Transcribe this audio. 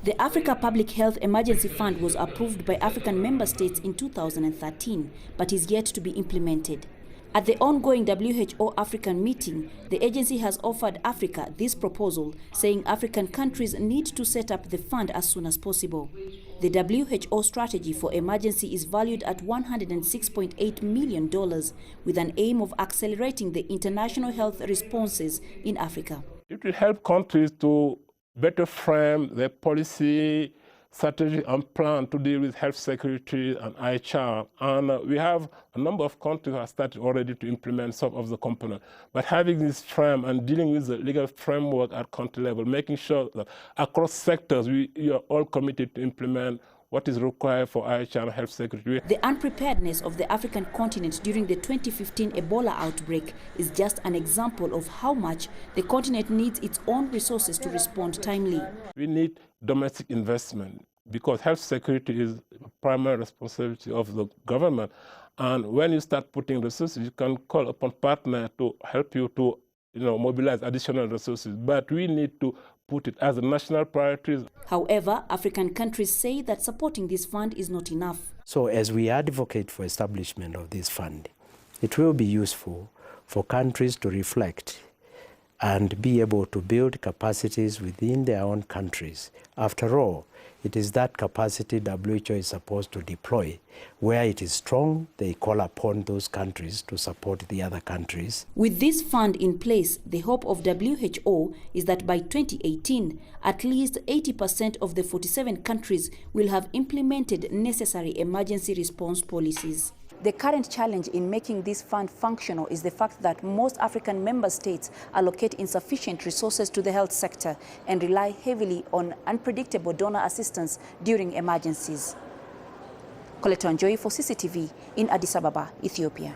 The Africa Public Health Emergency Fund was approved by African member states in 2013, but is yet to be implemented. At the ongoing WHO African meeting, the agency has offered Africa this proposal, saying African countries need to set up the fund as soon as possible. The WHO strategy for emergency is valued at $106.8 million, with an aim of accelerating the international health responses in Africa. It will help countries to better frame their policy, strategy and plan to deal with health security and HR. And we have a number of countries who have started already to implement some of the components. But having this frame and dealing with the legal framework at country level, making sure that across sectors we are all committed to implement what is required for HR and health security. The unpreparedness of the African continent during the 2015 Ebola outbreak is just an example of how much the continent needs its own resources to respond timely. We need domestic investment because health security is a primary responsibility of the government. And when you start putting resources, you can call upon partners to help you to mobilize additional resources. But we need to put it as a national priority. However, African countries say that supporting this fund is not enough. So as we advocate for establishment of this fund, it will be useful for countries to reflect and be able to build capacities within their own countries. After all, it is that capacity WHO is supposed to deploy. Where it is strong, they call upon those countries to support the other countries. With this fund in place, the hope of WHO is that by 2018, at least 80% of the 47 countries will have implemented necessary emergency response policies. The current challenge in making this fund functional is the fact that most African member states allocate insufficient resources to the health sector and rely heavily on unpredictable donor assistance during emergencies. Coletta Wanjohi for CCTV in Addis Ababa, Ethiopia.